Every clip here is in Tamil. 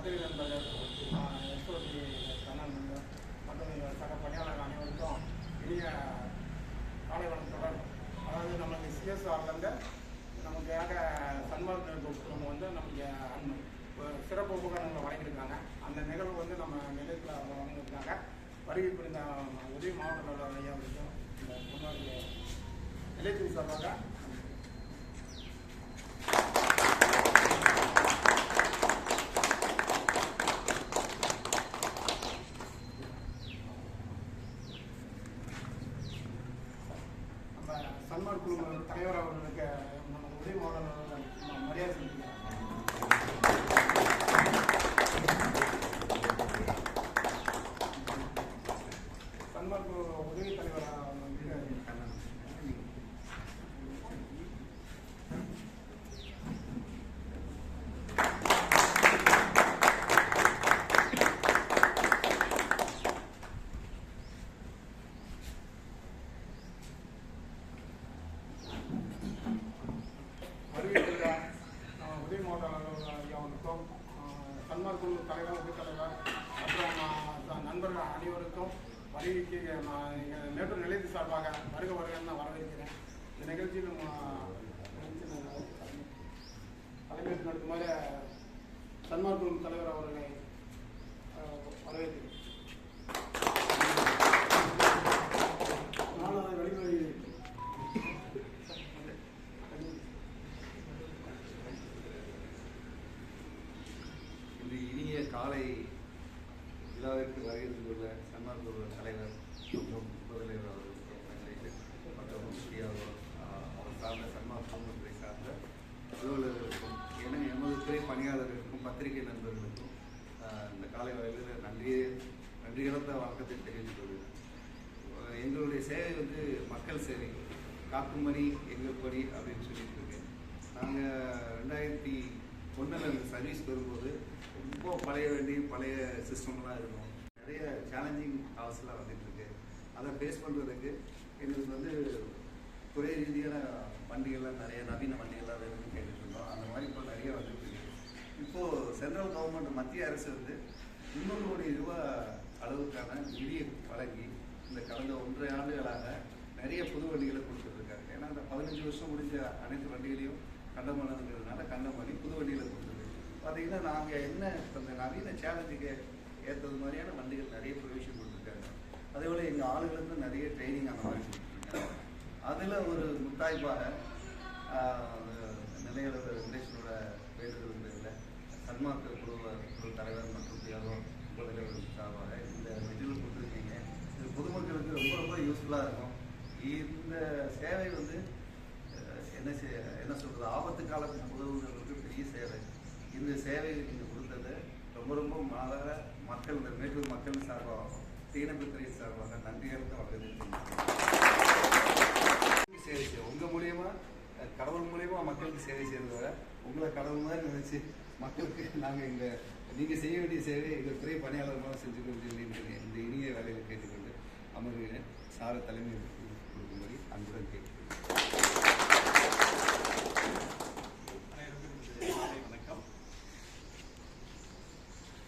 பத்திரிகை நண்பர்கள் எஸ்ஓடி கண்ணன் மற்றும் சக பணியாளர்கள் அனைவருக்கும் இனிய காலை வணக்கம் தொடரும். அதாவது நமக்கு சிஎஸ்ஆர்லேருந்து நமக்காக சன்மார்க் வந்து நமக்கு சிறப்பு உபகரணங்களை வழங்கியிருக்காங்க. அந்த நிகழ்வு வந்து நம்ம நிலையத்தில் வழங்கியிருக்காங்க. வருகை புரிந்த உதவி மாவட்ட நலர் ஐயா இருக்கும் இந்த முன்னாடி நிலையத்தின் சார்பாக சன்மார்க் குழு தலைவர் அவர்களுக்கு நம்ம உதவி மாவட்ட மரியாதை செலுத்துகிறோம். சன்மார்க் குழு உதவி தலைவர் உதவி மாவட்ட ஐயாவுக்கும் சன்மார்க் குழு தலைவர் உதவி தலைவர் மற்றும் நண்பர்கள் அனைவருக்கும் வருகைக்கு எங்கள் மேட்டூர் நிலையத்து சார்பாக வருகன்னு நான் வரவேற்கிறேன். இந்த நிகழ்ச்சியில் தலைமையேற்று நடத்துமாறு சன்மார்க் குழு தலைவர் அவர்களை வரவேற்கிறேன். இனிய காலை விழாவிற்கு வருகின்ற சன்மார்க் குழு தலைவர் மற்றும் உபதலைவர் அவர்களுக்கு மற்றும் அவர் சார்ந்த சன்மார்க் குழுவை சார்ந்த அலுவலர்களுக்கும் எமது துறை பணியாளர்களுக்கும் பத்திரிகை நண்பர்களுக்கும் இந்த காலை வகையில் நன்றி கலந்த வணக்கத்தை தெரிவித்துக் கொள்கிறேன். எங்களுடைய சேவை வந்து மக்கள் சேவை, காக்கும் பணி எங்கள் பணி அப்படின்னு சொல்லிட்டு இருக்கேன். நாங்கள் 2001 சர்வீஸ் வரும்போது ரொம்ப பழைய சிஸ்டம்லாம் இருக்கும். நிறைய சேலஞ்சிங் ஹவுஸ்லாம் வந்துட்டுருக்கு. அதை ஃபேஸ் பண்ணுறதுக்கு எங்களுக்கு வந்து துறை ரீதியான வண்டிகள்லாம் நிறைய நவீன வண்டிகள்லாம் வேணும்னு கேட்டுட்டு இருந்தோம். அந்த மாதிரி இப்போ நிறைய வந்துட்டுருக்கு. இப்போது சென்ட்ரல் கவர்மெண்ட் மத்திய அரசு வந்து 200 கோடி ரூபாய் அளவுக்கான நிதியை வழங்கி இந்த கடந்த 1.5 ஆண்டுகளாக நிறைய புது வண்டிகளை கொடுத்துட்ருக்காங்க. ஏன்னா அந்த 15 வருஷம் முடிஞ்ச அனைத்து வண்டிகளையும் கண்டமானதுங்கிறதுனால கண்டம் பண்ணி புது வண்டிகளை கொடுத்துருக்கு. பார்த்தீங்கன்னா நாங்கள் என்ன இந்த நவீன சேலஞ்சுக்கு ஏற்றது மாதிரியான வண்டிகள் நிறைய ப்ரொவிஷன் கொடுத்துருக்காங்க. அதேபோல் எங்கள் ஆளுகளுக்கு நிறைய ட்ரைனிங் அந்த மாதிரி கொடுத்துருக்காங்க. அதில் ஒரு முத்தாய்ப்பாக நிலையளவு வெங்கடேஷனோட வேண்டுதல் இல்லை சன்மார்க் குழு தலைவர் மற்றும் உபதலைவர் சார்பாக இந்த மெட்டீரியல் கொடுத்துருக்கீங்க. இது பொதுமக்களுக்கு ரொம்ப யூஸ்ஃபுல்லாக இருக்கும். இந்த சேவை வந்து என்ன சொல்கிறது, ஆபத்து காலத்துக்கு உதவுகிறவங்களுக்கு பெரிய சேவை. இந்த சேவை நீங்கள் கொடுத்தது ரொம்ப மாதார மக்கள், இந்த மேட்டூர் மக்கள் சார்பாக தீயணைப்புத்துறை சார்பாக நன்றிகளுக்கு வரவேற்கிறேன். சேவை செய்ய உங்கள் மூலியமா கடவுள் மூலியமா மக்களுக்கு சேவை செய்கிறத உங்களை கடவுள் மாதிரி நினைச்சு மக்களுக்கு நாங்கள் நீங்கள் செய்ய வேண்டிய சேவை எங்கள் துறை பணியாளர் மூலம் செஞ்சு கொடுத்து இந்த இனிய வேலையில் கேட்டுக்கொண்டு அமர்கிறேன். சார தலைமை கொடுக்கும்படி அன்புடன் கேட்கிறேன்.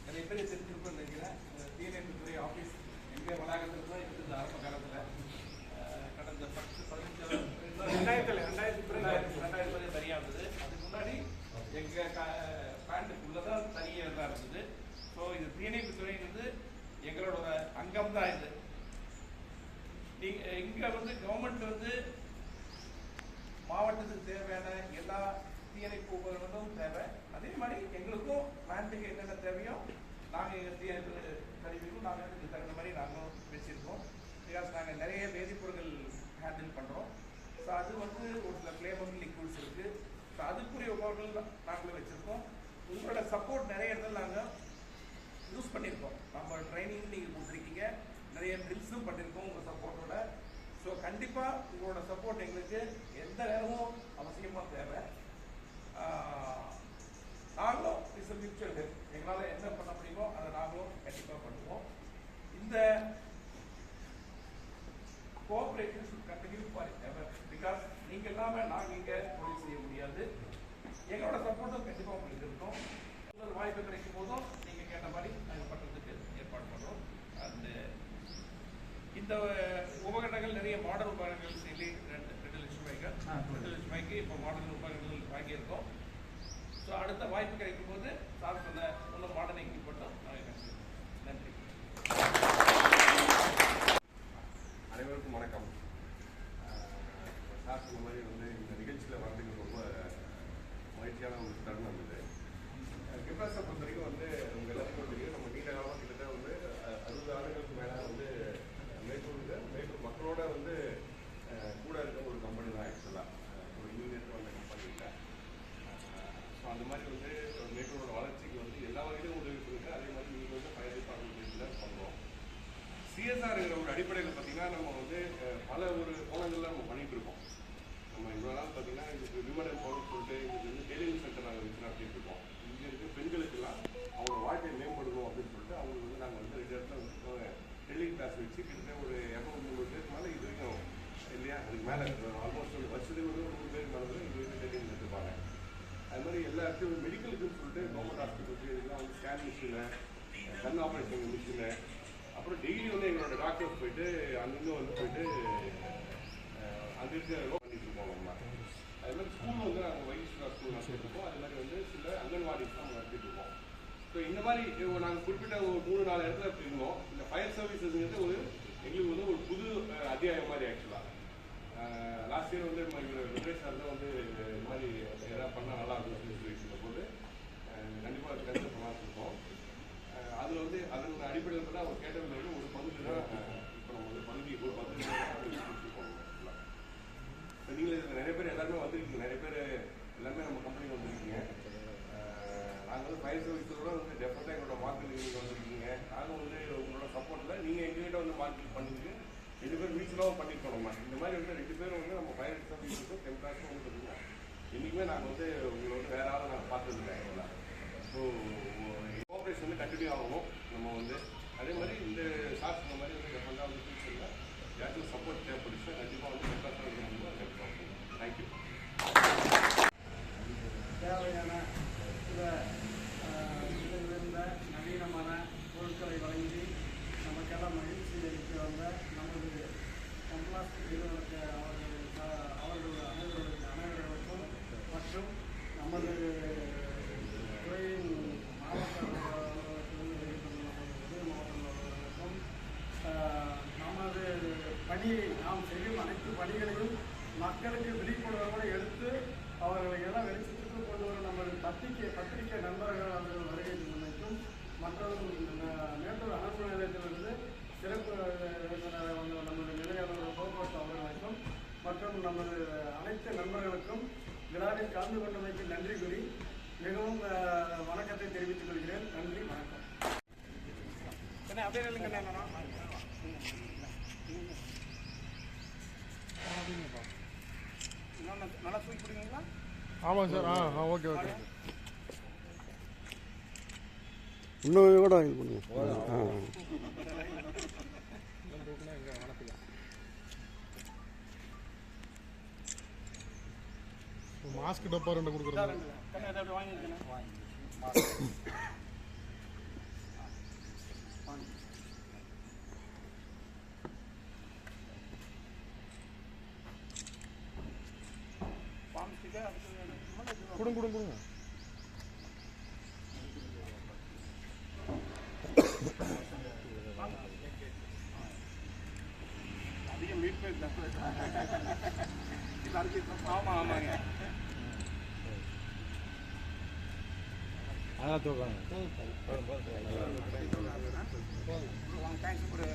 நிறைய பேர் தெரிஞ்சிருப்போம் நினைக்கிறேன். தீயணைப்புத்துறை ஆஃபீஸ் எங்கள் வளாகத்தில் தான் இருந்தது ஆரம்ப காலத்தில். கடந்த 2020 தனியாக இருந்தது. அதுக்கு முன்னாடி எங்கள் பேண்ட்டுக்குள்ளே தான் தனியாக தான் இருந்தது. ஸோ இது தீயணைப்புத்துறைங்கிறது எங்களோட அங்கம் தான். இது இங்கே வந்து கவர்மெண்ட் வந்து மாவட்டத்துக்கு தேவையான எல்லா தீயணைப்பு உபகரணங்களும் தேவை. அதே மாதிரி எங்களுக்கும் பிளான்ட்டுக்கு என்னென்ன தேவையோ நாங்கள் எங்கள் தீயணைப்பு கருவிகளும் நாங்கள் இதுக்கு தகுந்த மாதிரி நாங்களும் வச்சுருக்கோம். பிகாஸ் நாங்கள் நிறைய வேதிப்பொருட்கள் ஹேண்டில் பண்ணுறோம். ஸோ அது வந்து ஒரு சில ஃப்ளேவபிள் லிக்விட்ஸ் இருக்குது. ஸோ அதுக்குரிய உபகரணங்கள் நாங்களும் வச்சுருக்கோம். உங்களோட சப்போர்ட் நிறைய இடத்துல நாங்கள் யூஸ் பண்ணியிருக்கோம். நம்ம ட்ரைனிங் நீங்கள் கொடுத்துருக்கீங்க, நிறைய ட்ரில்ஸும் பண்ணியிருக்கோம் உங்கள் சப்போர்ட்டோட. ஸோ கண்டிப்பாக உங்களோட சப்போர்ட் எங்களுக்கு எந்த நேரமும் அவசியமாக தேவை. நாங்களும் இட்ஸ் மியூச்சுவல் ஹெல்ப். எங்களால் என்ன பண்ண முடியுமோ அதை நாங்களும் கண்டிப்பாக பண்ணுவோம். இந்த cooperation should continue for ever. Because நீங்கள் இல்லாமல் நாங்கள் இங்கே தொழில் செய்ய முடியாது. எங்களோட சப்போர்ட்டும் கண்டிப்பாக உங்களுக்கு இருக்கும். வாய்ப்பு கிடைக்கும் போதும் இந்த உபகரணங்கள் நிறைய மாடல் உபகரணங்கள் சொல்லி 2 லட்சம் ரூபாய்க்கு 2 லட்சம் ரூபாய்க்கு இப்போ மாடல் உபகரணங்கள் வாங்கியிருக்கோம். ஸோ அடுத்த வாய்ப்பு கிடைக்கும் போது சார் சொன்ன இன்னும் மாடர்ன் எக்யூப்மெண்ட்டும் நாங்கள் நன்றி. அனைவருக்கும் வணக்கம். சார் சொன்ன மாதிரி வந்து இந்த நிகழ்ச்சியில் வரதுக்கு ரொம்ப மகிழ்ச்சியான ஒரு தருணம் இது. கெப்பாசிட்டை பொறுத்த வரைக்கும் வந்து உங்கள் எல்லாத்துக்கும் தெரியும், நம்ம நீண்ட காலமாக கிட்டத்தட்ட வந்து 60 ஆண்டுகளுக்கு மேலே வந்து மேட்டூர் மக்களோட வந்து கூட இருக்க ஒரு கம்பெனி தான் ஆக்சுவலாக ஒரு யூனியன் வந்த கம்பெனி இல்லை. ஸோ அந்த மாதிரி வந்து மேட்டூரோட வளர்ச்சிக்கு வந்து எல்லா வகையிலும் உதவி பண்ணுங்க. அதே மாதிரி நீங்கள் வந்து ஃபயர் டிபார்ட்மெண்ட் பண்ணுறோம். சிஎஸ்ஆர்ங்கிற ஒரு அடிப்படையில் பார்த்தீங்கன்னா நம்ம வந்து பல ஒரு கோணங்களில் நம்ம பண்ணிகிட்டு இருக்கோம். நம்ம இவ்வளோ நாள் பார்த்தீங்கன்னா இதுக்கு விமன் எம்பவர்மெண்ட் சொல்லிட்டு இதுக்கு வந்து டெய்லரிங் சென்டர் நாங்கள் வச்சு நடத்திட்டு இருக்கோம். இங்கே இருக்க பெண்களுக்கெல்லாம் அவங்களோட வாழ்க்கையை மேம்படுத்தணும் அப்படின்னு சொல்லிட்டு அவங்களுக்கு வந்து நாங்கள் வந்து 2 இடத்துல வந்து டெய்லரிங் கிளாஸ் வச்சு கிட்டத்தட்ட ஒரு 200 பேருக்கு மேலே இது வரைக்கும் இல்லையா, அதுக்கு மேலே ஆல்மோஸ்ட் ஒரு வருஷத்துக்கு வந்து ஒரு 100 பேருக்கு மேலே இது வரைக்கும் டெய்லிங் எடுத்துப்பாங்க. அது மாதிரி எல்லா இடத்துலையும் மெடிக்கலுக்குன்னு சொல்லிட்டு கவர்மெண்ட் ஹாஸ்பிட்டலுக்கு இதெல்லாம் வந்து ஸ்கேன் மிஷினு, கண் ஆப்ரேஷன் மிஷினு, அப்புறம் டெய்லி வந்து எங்களோட டாக்டர்ஸ் போயிட்டு அங்கங்கே வந்து போயிட்டு அங்கே இருக்க பண்ணிட்டு இருக்கோம். நம்ம அது மாதிரி ஸ்கூல் வந்து நாங்கள் வைஸ்வரா ஸ்கூல் நடத்திட்டு இருக்கோம். அது மாதிரி வந்து சில அங்கன்வாடிஸ் தான் நடத்திட்டு இருக்கோம். ஸோ இந்த மாதிரி நாங்கள் குறிப்பிட்ட ஒரு 3-4 இடத்துல இருந்தோம். இந்த ஃபயர் சர்வீசஸ்ங்கிறது எங்களுக்கு வந்து ஒரு புது அத்தியாயம் மாதிரி ஆக்சுவலாக. லாஸ்ட் இயர் வந்து வெங்கடேஷ் சார் தான் வந்து இந்த மாதிரி எதாவது பண்ணால் நல்லா இருக்கும்னு சொல்லிட்டு போது கண்டிப்பாக அது கருத்து பார்த்துருக்கோம். அதில் வந்து அதன் அடிப்படையில் பார்த்தா அவர் கேட்டதில் வந்து ஒரு பகுதி தான் இப்போ நம்ம வந்து ஒரு பகுதி கொடுத்துருக்கோம். நீங்கள் நிறைய பேர் எல்லாருமே வந்திருக்கீங்க, நிறைய பேர் எல்லாருமே நம்ம கம்பெனிக்கு வந்திருக்கீங்க. நாங்கள் வந்து ஃபயர் சர்வீஸோட வந்து டெஃபினட்டாக எங்களோட மார்க்கெட் நீங்கள் வந்திருக்கீங்க. நாங்கள் வந்து உங்களோட சப்போர்ட்டில் நீங்கள் எங்ககிட்ட வந்து மார்க்கெட் பண்ணிட்டு 2 பேர் மியூச்சுவலாகவும் பண்ணியிருக்கோம். நம்ம இந்த மாதிரி வந்து 2 பேரும் வந்து நம்ம ஃபயர் சர்வீஸுக்கும் டெம்பரேச்சரும் வந்து பார்த்தீங்கன்னா என்றைக்குமே நாங்கள் வந்து உங்களை வந்து வேற ஆளும் நாங்கள் பார்த்ததில்லை எல்லாம். ஸோ கோஆப்ரேஷன் வந்து கண்டினியூ ஆகணும். நம்ம வந்து அதே மாதிரி இந்த சார் சொன்ன மாதிரி வந்து டெஃபினட்டாக வந்து ஃபியூச்சரில் யாருக்கும் சப்போர்ட் தேவைப்படுச்சுன்னா கண்டிப்பாக வந்து டெம்பரேச்சர் இருக்க முடியும். கண்டிப்பாக தேங்க்யூ. தேவையான சில இருந்த நவீனமான பொருட்களை வழங்கி நமக்கெல்லாம் மகிழ்ச்சி அளித்து வந்த நமது கம்ப்ளாஸ்டிக் நிறுவனத்தை அவர்கள் அனைவர்களுக்கும் மற்றும் நமது துறையின் மாவட்ட உதவி மாவட்ட அலுவலர்களுக்கும் நமது பணியை நாம் செய்யும் அனைத்து பணிகளையும் மக்களுக்கு விழிப்புணர்வோடு எடுத்து அவர்களை எல்லாம் வெளிச்சத்துக்கு கொண்டு வரும் நமது பத்திரிகை நண்பர்கள் அவர்கள் வருகை முன்வைக்கும் மற்றும் மேட்டூர் அனர்த்த நிலையத்திலிருந்து சிறப்பு நமது நிலையாளர்கள் போக்குவரத்து அவர்களுக்கும் மற்றும் நமது அனைத்து நண்பர்களுக்கும் விழாவில் கலந்து கொண்டமைக்கு நன்றி கூறி மிகவும் வணக்கத்தை தெரிவித்துக் கொள்கிறேன். நன்றி, வணக்கம். அப்படியே நல்லா தூக்கி பிடிங்களா? ஆமாம் சார். Okay okay. இன்னும் கூட இது பண்ணுங்க. மாஸ்க் டப்பா 2 கொடுக்குறோம். கொடுங்க. அதிகம் மீட் போயிருந்தேன். ஆமாங்க. அதான் தூக்கம். தேங்க்ஸ். ஒரு